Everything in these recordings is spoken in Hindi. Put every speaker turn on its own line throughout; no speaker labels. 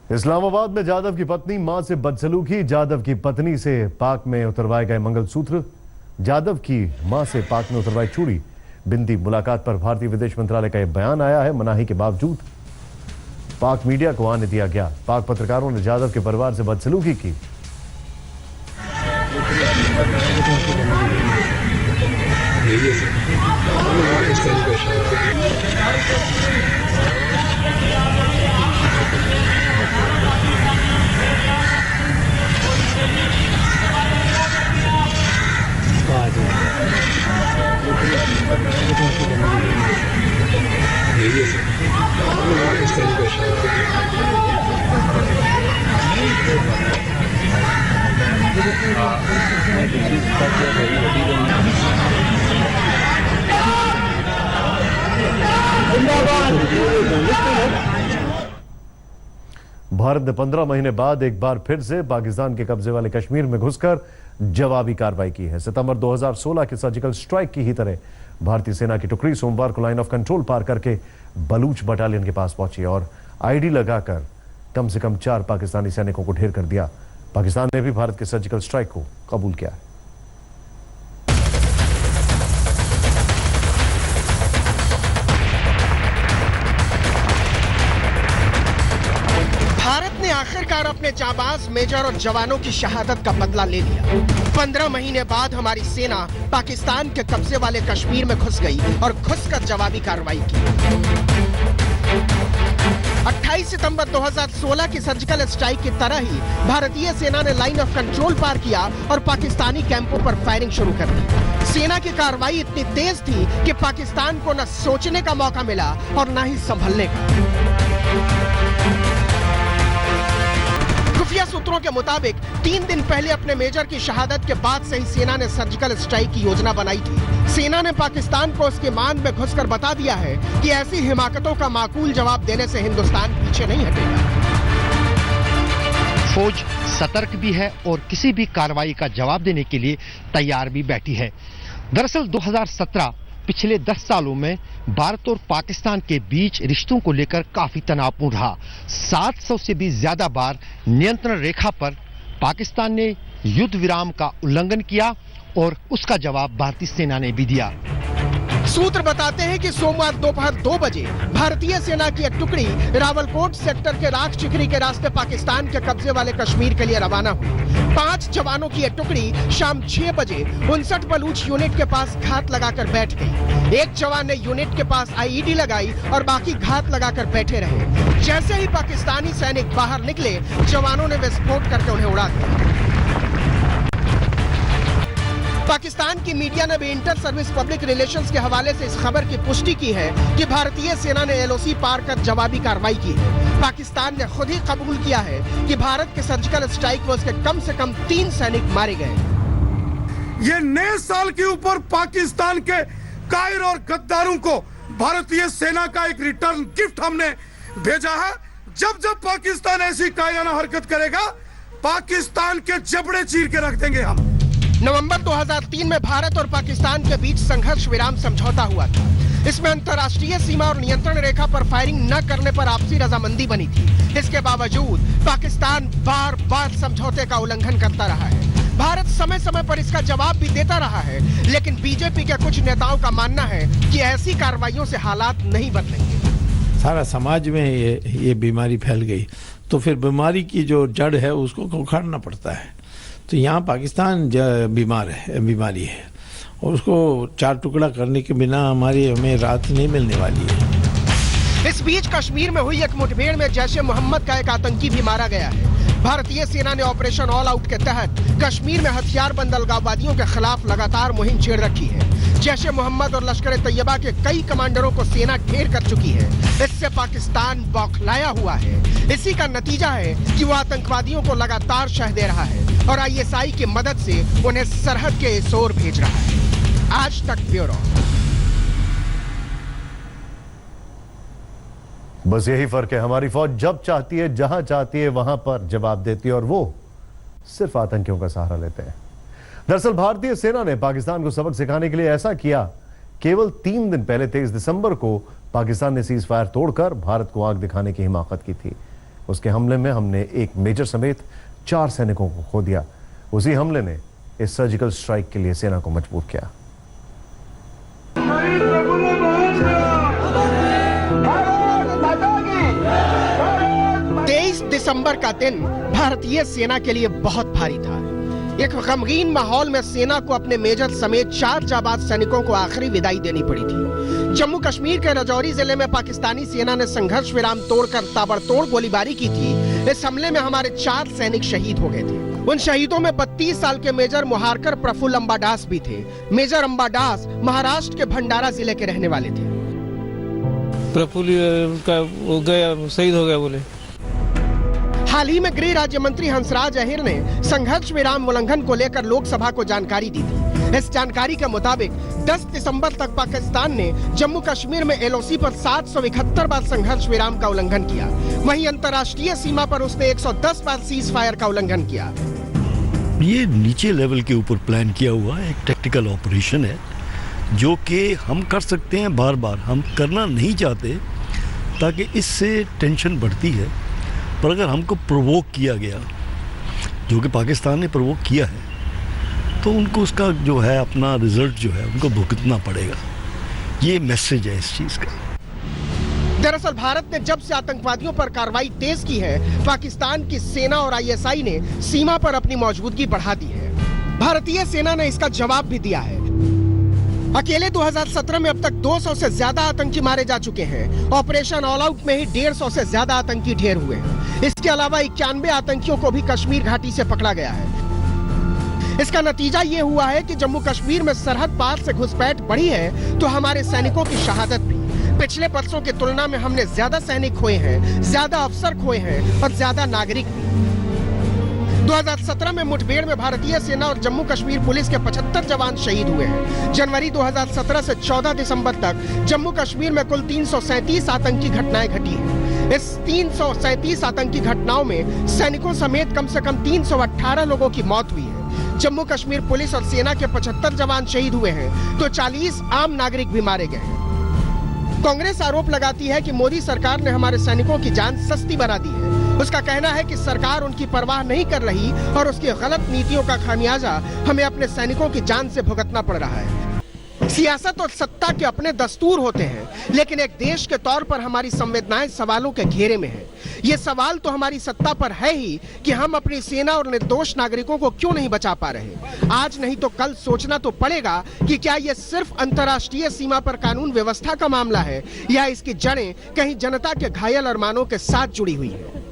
इस्लामाबाद में जाधव की पत्नी मां से बदसलूकी। जाधव की पत्नी से पाक में उतरवाए गए मंगलसूत्र। जाधव की मां से पाक में उतरवाई चूड़ी। बिंदी मुलाकात पर भारतीय विदेश मंत्रालय का यह बयान आया है। मनाही के बावजूद पाक मीडिया को आने दिया गया। पाक पत्रकारों ने जाधव के परिवार से बदसलूकी की। भारत ने 15 महीने बाद एक बार फिर से पाकिस्तान के कब्जे वाले कश्मीर में घुसकर जवाबी कार्रवाई की है। सितंबर 2016 के सर्जिकल स्ट्राइक की ही तरह भारतीय सेना की टुकड़ी सोमवार को लाइन ऑफ कंट्रोल पार करके बलूच बटालियन के पास पहुंची और आईडी लगाकर कम से कम 4 पाकिस्तानी सैनिकों को ढेर कर दिया। पाकिस्तान ने भी भारत के सर्जिकल स्ट्राइक को कबूल किया है।
भारत ने आखिरकार अपने जाबाज मेजर और जवानों की शहादत का बदला ले लिया। 15 महीने बाद हमारी सेना पाकिस्तान के कब्जे वाले कश्मीर में घुस गई और घुसकर जवाबी कार्रवाई की। 28 सितंबर 2016 की सर्जिकल स्ट्राइक की तरह ही भारतीय सेना ने लाइन ऑफ कंट्रोल पार किया और पाकिस्तानी कैंपों पर फायरिंग शुरू कर दी। सेना की कार्रवाई इतनी तेज थी कि पाकिस्तान को न सोचने का मौका मिला और न ही संभलने का। खुफिया सूत्रों के मुताबिक 3 दिन पहले अपने मेजर की शहादत के बाद से ही सेना ने सर्जिकल स्ट्राइक की योजना बनाई थी। सेना ने पाकिस्तान को उसके मान में घुसकर बता दिया है कि ऐसी हिमाकतों का माकूल जवाब देने से हिंदुस्तान पीछे नहीं हटेगा।
फौज सतर्क भी है और किसी भी कार्रवाई का जवाब देने के लिए तैयार भी बैठी है। दरअसल 2017 पिछले 10 सालों में भारत और पाकिस्तान के बीच रिश्तों को लेकर काफी तनावपूर्ण रहा। 700 से भी ज्यादा बार नियंत्रण रेखा पर पाकिस्तान ने युद्ध विराम का उल्लंघन किया और उसका जवाब भारतीय सेना ने भी दिया।
सूत्र बताते हैं कि सोमवार दोपहर 2 बजे भारतीय सेना की एक टुकड़ी रावलकोट सेक्टर के राख चिकरी के रास्ते पाकिस्तान के कब्जे वाले कश्मीर के लिए रवाना हुई। 5 जवानों की एक टुकड़ी शाम 6 बजे 59 बलूच यूनिट के पास घात लगाकर बैठ गई। एक जवान ने यूनिट के पास आईईडी लगाई और बाकी घात लगाकर बैठे रहे। जैसे ही पाकिस्तानी सैनिक बाहर निकले, जवानों ने विस्फोट करके उन्हें उड़ा दिया। पाकिस्तान की मीडिया ने भी इंटर सर्विस पब्लिक रिलेशंस के हवाले से इस खबर की पुष्टि की है कि भारतीय सेना ने एलओसी पार कर जवाबी कार्रवाई की है। पाकिस्तान ने खुद ही कबूल किया है कि भारत के सर्जिकल स्ट्राइक में उसके कम से कम 3 सैनिक मारे गए।
ये नए साल के ऊपर पाकिस्तान के कायर और गद्दारों को भारतीय सेना का एक रिटर्न गिफ्ट हमने भेजा है। जब जब पाकिस्तान ऐसी कायराना हरकत करेगा, पाकिस्तान के जबड़े चीर के रख देंगे हम।
नवंबर 2003 में भारत और पाकिस्तान के बीच संघर्ष विराम समझौता हुआ था। इसमें अंतर्राष्ट्रीय सीमा और नियंत्रण रेखा पर फायरिंग न करने पर आपसी रजामंदी बनी थी। इसके बावजूद पाकिस्तान बार बार समझौते का उल्लंघन करता रहा है। भारत समय समय पर इसका जवाब भी देता रहा है, लेकिन बीजेपी के कुछ नेताओं का मानना है कि ऐसी कार्रवाइयों से हालात नहीं बदलेंगे।
सारा समाज में ये बीमारी फैल गई तो फिर बीमारी की जो जड़ है उसको उखाड़ना पड़ता है। तो यहाँ पाकिस्तान बीमारी है और उसको 4 टुकड़ा करने के बिना हमें राहत नहीं मिलने वाली है।
इस बीच कश्मीर में हुई एक मुठभेड़ में जैश ए मोहम्मद का एक आतंकी भी मारा गया है। भारतीय सेना ने ऑपरेशन ऑल आउट के तहत कश्मीर में हथियारबंद अलगाववादियों के खिलाफ लगातार मुहिम छेड़ रखी है। जैश ए मोहम्मद और लश्कर ए तैयबा के कई कमांडरों को सेना ढेर कर चुकी है। इससे पाकिस्तान बौखलाया हुआ है। इसी का नतीजा है कि वो आतंकवादियों को लगातार शह दे रहा है और आईएसआई की मदद से उन्हें सरहद के इस ओर भेज रहा है। आज तक ब्यूरो।
बस यही फर्क है, हमारी फौज जब चाहती है, जहां चाहती है, वहां पर जवाब देती है और वो सिर्फ आतंकियों का सहारा लेते हैं। दरअसल भारतीय सेना ने पाकिस्तान को सबक सिखाने के लिए ऐसा किया। केवल 3 दिन पहले 23 दिसंबर को पाकिस्तान ने सीज फायर तोड़कर भारत को आग दिखाने की हिमाकत की थी। उसके हमले में हमने एक मेजर समेत 4 सैनिकों को खो दिया। उसी हमले ने इस सर्जिकल स्ट्राइक के लिए सेना को मजबूर किया।
23 दिसंबर का दिन भारतीय सेना के लिए बहुत भारी था। एक गमगीन माहौल में सेना को अपने मेजर समेत 4 जाबाज सैनिकों को आखिरी विदाई देनी पड़ी थी। जम्मू कश्मीर के राजौरी जिले में पाकिस्तानी सेना ने संघर्ष विराम तोड़कर ताबड़तोड़ गोलीबारी की थी। इस हमले में हमारे 4 सैनिक शहीद हो गए थे। उन शहीदों में 32 साल के मेजर मुहारकर प्रफुल्ल अंबादास भी थे। मेजर अंबादास महाराष्ट्र के भंडारा जिले के रहने वाले थे।
प्रफुल्ल का वो गया, शहीद हो गया बोले।
हाल ही में गृह राज्य मंत्री हंसराज अहिर ने संघर्ष विराम उल्लंघन को लेकर लोकसभा को जानकारी दी थी। इस जानकारी के मुताबिक 10 दिसंबर तक पाकिस्तान ने जम्मू कश्मीर में एलओसी पर 771 बार संघर्ष विराम का उल्लंघन किया। वहीं अंतर्राष्ट्रीय सीमा पर उसने 110 बार सीज फायर का उल्लंघन किया।
ये नीचे लेवल के ऊपर प्लान किया हुआ एक टेक्निकल ऑपरेशन है जो कि हम कर सकते हैं बार बार, हम करना नहीं चाहते ताकि इससे टेंशन बढ़ती है। पर अगर हमको प्रोवोक किया गया, जो कि पाकिस्तान ने प्रोवोक किया है, तो उनको उसका जो है अपना रिजल्ट जो है उनको भुगतना पड़ेगा। ये मैसेज है इस चीज़ का।
दरअसल भारत ने जब से आतंकवादियों पर कार्रवाई तेज की है, पाकिस्तान की सेना और आईएसआई ने सीमा पर अपनी मौजूदगी बढ़ा दी है। भारतीय सेना ने इसका जवाब भी दिया है। अकेले 2017 में अब तक 200 से ज्यादा आतंकी मारे जा चुके हैं। ऑपरेशन ऑल आउट में ही 150 से ज्यादा आतंकी ढेर हुए हैं। इसके अलावा 91 आतंकियों को भी कश्मीर घाटी से पकड़ा गया है। इसका नतीजा ये हुआ है कि जम्मू कश्मीर में सरहद पार से घुसपैठ बढ़ी है तो हमारे सैनिकों की शहादत भी। पिछले बरसों की तुलना में हमने ज्यादा सैनिक खोए हैं, ज्यादा अफसर खोए हैं और ज्यादा नागरिक भी। 2017 में मुठभेड़ में भारतीय सेना और जम्मू कश्मीर पुलिस के 75 जवान शहीद हुए हैं। जनवरी 2017 से 14 दिसंबर तक जम्मू कश्मीर में कुल 337 आतंकी घटनाएं घटी हैं। इस 337 आतंकी घटनाओं में सैनिकों समेत कम से कम 318 लोगों की मौत हुई है। जम्मू कश्मीर पुलिस और सेना के 75 जवान शहीद हुए हैं तो 40 आम नागरिक भी मारे गए हैं। कांग्रेस आरोप लगाती है कि मोदी सरकार ने हमारे सैनिकों की जान सस्ती बना दी है। उसका कहना है कि सरकार उनकी परवाह नहीं कर रही और उसकी गलत नीतियों का खामियाजा हमें अपने सैनिकों की जान से भुगतना पड़ रहा है। सियासत और सत्ता के अपने दस्तूर होते हैं, लेकिन एक देश के तौर पर हमारी संवेदनाएं सवालों के घेरे में है। ये सवाल तो हमारी सत्ता पर है ही कि हम अपनी सेना और निर्दोष नागरिकों को क्यों नहीं बचा पा रहे। आज नहीं तो कल सोचना तो पड़ेगा कि क्या ये सिर्फ अंतर्राष्ट्रीय सीमा पर कानून व्यवस्था का मामला है या इसकी जड़ें कहीं जनता के घायल अरमानों के साथ जुड़ी हुई है।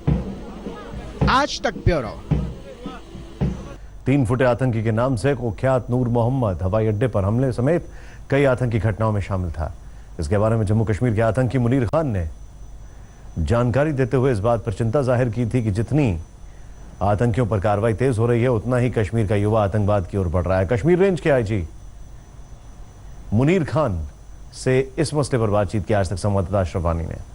आज तक ब्यूरो।
3 फुटे आतंकी के नाम से कुख्यात नूर मोहम्मद हवाई अड्डे पर हमले समेत कई आतंकी घटनाओं में शामिल था। इसके बारे में जम्मू कश्मीर के आतंकी मुनीर खान ने जानकारी देते हुए इस बात पर चिंता जाहिर की थी कि जितनी आतंकियों पर कार्रवाई तेज हो रही है उतना ही कश्मीर का युवा आतंकवाद की ओर बढ़ रहा है। कश्मीर रेंज के आईजी मुनीर खान से इस मसले पर बातचीत की आज तक संवाददाता अशरफ वानी ने।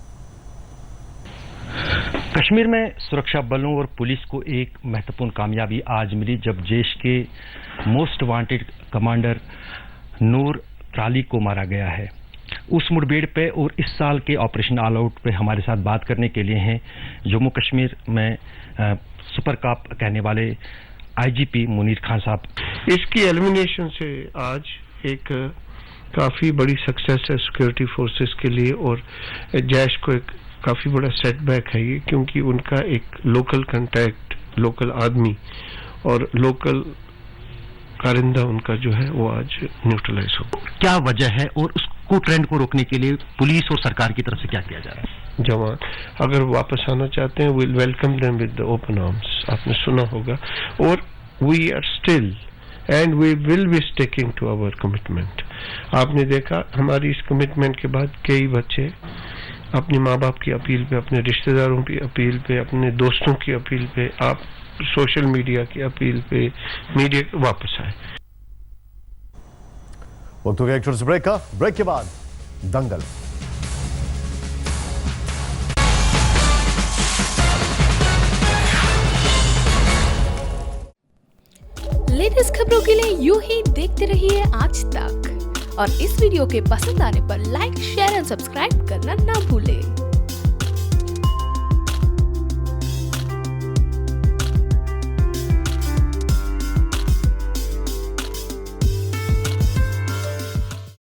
कश्मीर में सुरक्षा बलों और पुलिस को एक महत्वपूर्ण कामयाबी आज मिली जब देश के मोस्ट वांटेड कमांडर नूर त्राली को मारा गया है। उस मुठभेड़ पे और इस साल के ऑपरेशन ऑल आउट पे हमारे साथ बात करने के लिए हैं जम्मू कश्मीर में सुपर कॉप कहने वाले आईजीपी मुनीर खान साहब।
इसकी एलिमिनेशन से आज एक काफ़ी बड़ी सक्सेस है सिक्योरिटी फोर्सेस के लिए और जैश को एक काफ़ी बड़ा सेटबैक है ये, क्योंकि उनका एक लोकल कंटैक्ट, लोकल आदमी और लोकल कारिंदा उनका जो है वो आज न्यूट्रलाइज हो।
क्या वजह है और उसको ट्रेंड को रोकने के लिए पुलिस और सरकार की तरफ से क्या किया जा रहा है?
जवान अगर वापस आना चाहते हैं will welcome them with the open arms, आपने सुना होगा। और we are still and we will be sticking to our commitment. आपने देखा हमारी इस कमिटमेंट के बाद कई बच्चे अपने माँ बाप की अपील पे, अपने रिश्तेदारों की अपील पे, अपने दोस्तों की अपील पे, आप सोशल मीडिया की अपील पे मीडिया वापस आए।
वक्त हो गया एक छोटे से ब्रेक का। ब्रेक के बाद दंगल।
लेटेस्ट खबरों के लिए यूं ही देखते रहिए आज तक और इस वीडियो के पसंद आने पर लाइक, शेयर एंड सब्सक्राइब करना ना भूलें।